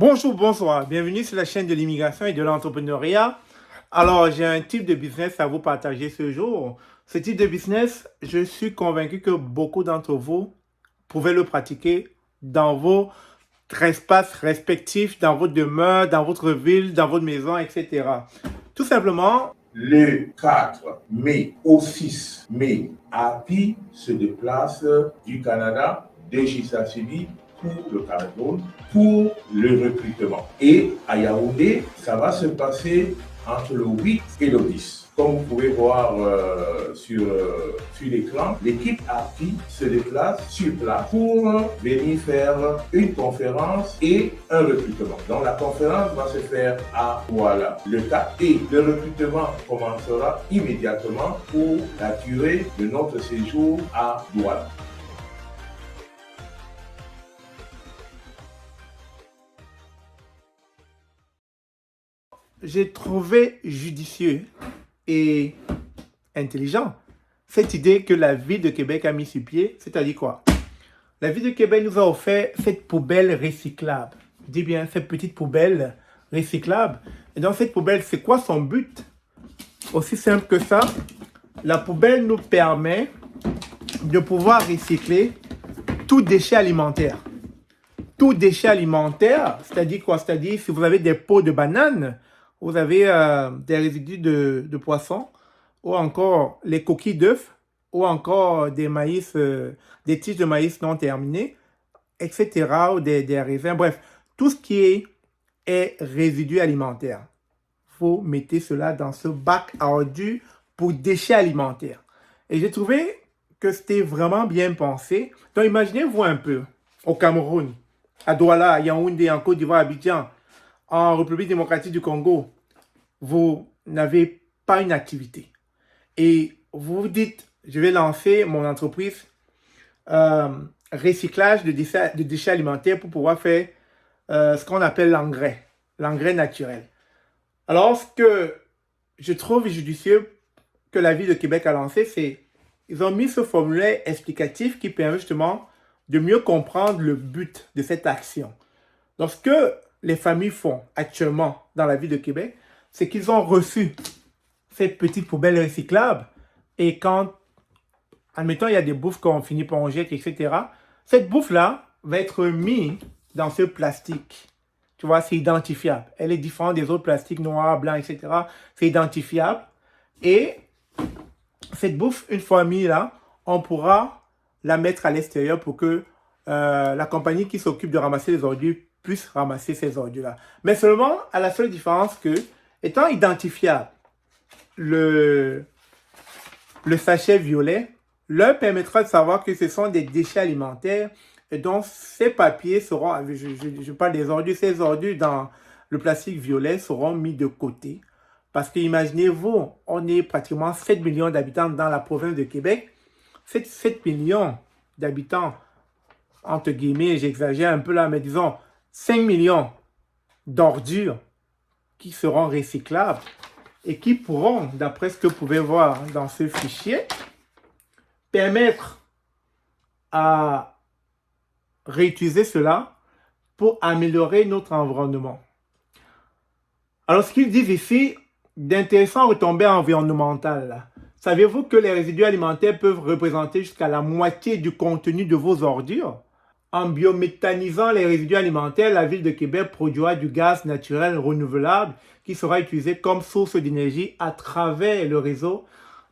Bonjour, bonsoir. Bienvenue sur la chaîne de l'immigration et de l'entrepreneuriat. Alors, j'ai un type de business à vous partager ce jour. Ce type de business, je suis convaincu que beaucoup d'entre vous pouvez le pratiquer dans vos espaces respectifs, dans votre demeure, dans votre ville, dans votre maison, etc. Tout simplement, Le 4 mai au 6 mai, Happy se déplace du Canada, de Chisasili pour le Cameroun, pour le recrutement. Et à Yaoundé, ça va se passer entre le 8 et le 10. Comme vous pouvez voir sur l'écran, l'équipe API se déplace sur place pour venir faire une conférence et un recrutement. Donc la conférence va se faire à Douala le 4 et le recrutement commencera immédiatement pour la durée de notre séjour à Douala. j'ai trouvé judicieux et intelligent cette idée que la ville de Québec a mis sur pied, c'est-à-dire quoi? La ville de Québec nous a offert cette poubelle recyclable. Je dis bien, cette petite poubelle recyclable. Et dans cette poubelle, c'est quoi son but? Aussi simple que ça, la poubelle nous permet de pouvoir recycler tout déchet alimentaire. Tout déchet alimentaire, c'est-à-dire quoi? C'est-à-dire si vous avez des peaux de bananes, vous avez des résidus de poisson, ou encore les coquilles d'œufs, ou encore des maïs, des tiges de maïs non terminées, etc., ou des raisins, bref, tout ce qui est résidu alimentaire. Vous mettez cela dans ce bac à ordures pour déchets alimentaires. Et j'ai trouvé que c'était vraiment bien pensé. Donc imaginez-vous un peu, au Cameroun, à Douala, à Yaoundé, en Côte d'Ivoire, à Abidjan, en République démocratique du Congo, vous n'avez pas une activité. Et vous vous dites, je vais lancer mon entreprise recyclage de déchets alimentaires pour pouvoir faire ce qu'on appelle l'engrais naturel. Alors, ce que je trouve judicieux que la ville de Québec a lancé, c'est ils ont mis ce formulaire explicatif qui permet justement de mieux comprendre le but de cette action. Donc, ce que les familles font actuellement dans la ville de Québec, c'est qu'ils ont reçu cette petite poubelle recyclable et quand, admettons, il y a des bouffes qu'on finit par en jeter, etc., cette bouffe-là va être mise dans ce plastique. Tu vois, c'est identifiable. Elle est différente des autres plastiques noirs, blancs, etc. C'est identifiable. Et cette bouffe, une fois mise là, on pourra la mettre à l'extérieur pour que la compagnie qui s'occupe de ramasser les ordures puisse ramasser ces ordures-là. Mais seulement à la seule différence que, étant identifiable, le sachet violet leur permettra de savoir que ce sont des déchets alimentaires et donc ces papiers seront, je parle des ordures, ces ordures dans le plastique violet seront mis de côté. Parce que imaginez-vous, on est pratiquement 7 millions d'habitants dans la province de Québec. 7 millions d'habitants, entre guillemets, j'exagère un peu là, mais disons 5 millions d'ordures qui seront recyclables et qui pourront, d'après ce que vous pouvez voir dans ce fichier, permettre à réutiliser cela pour améliorer notre environnement. Alors, ce qu'ils disent ici, d'intéressants retombées environnementales. Savez-vous que les résidus alimentaires peuvent représenter jusqu'à la moitié du contenu de vos ordures? En biométhanisant les résidus alimentaires, la ville de Québec produira du gaz naturel renouvelable qui sera utilisé comme source d'énergie à travers le réseau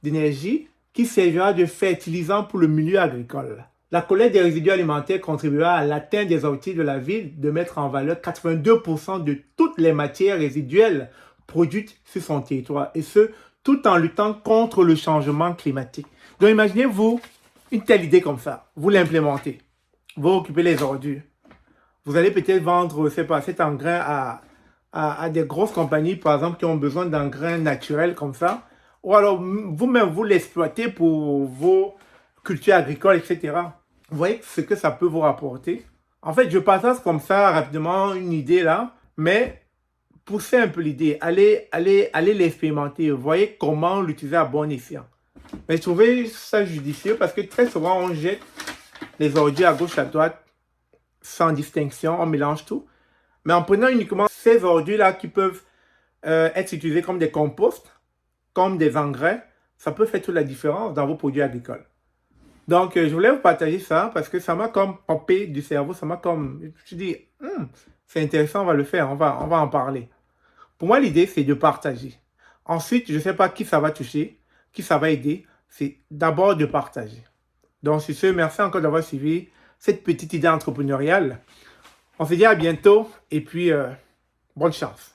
d'énergie qui servira de fertilisant pour le milieu agricole. La collecte des résidus alimentaires contribuera à l'atteinte des objectifs de la ville de mettre en valeur 82% de toutes les matières résiduelles produites sur son territoire, et ce, tout en luttant contre le changement climatique. Donc imaginez-vous une telle idée comme ça, vous l'implémentez, vous occupez les ordures, vous allez peut-être vendre, c'est pas, cet engrais à des grosses compagnies, par exemple, qui ont besoin d'engrais naturels comme ça, ou alors vous-même, vous l'exploitez pour vos cultures agricoles, etc. Vous voyez ce que ça peut vous rapporter. En fait, je partage comme ça rapidement une idée là, mais poussez un peu l'idée, allez l'expérimenter, voyez comment l'utiliser à bon escient. Mais je trouvais ça judicieux parce que très souvent on jette les ordures à gauche à droite sans distinction, on mélange tout. Mais en prenant uniquement ces ordures-là qui peuvent être utilisés comme des composts, comme des engrais, ça peut faire toute la différence dans vos produits agricoles. Donc, je voulais vous partager ça parce que ça m'a comme popé du cerveau, ça m'a comme... Je me suis dit, c'est intéressant, on va le faire, on va en parler. Pour moi, l'idée, c'est de partager. Ensuite, je ne sais pas qui ça va toucher, qui ça va aider, c'est d'abord de partager. Donc, sur ce, merci encore d'avoir suivi cette petite idée entrepreneuriale. On se dit à bientôt et puis, bonne chance.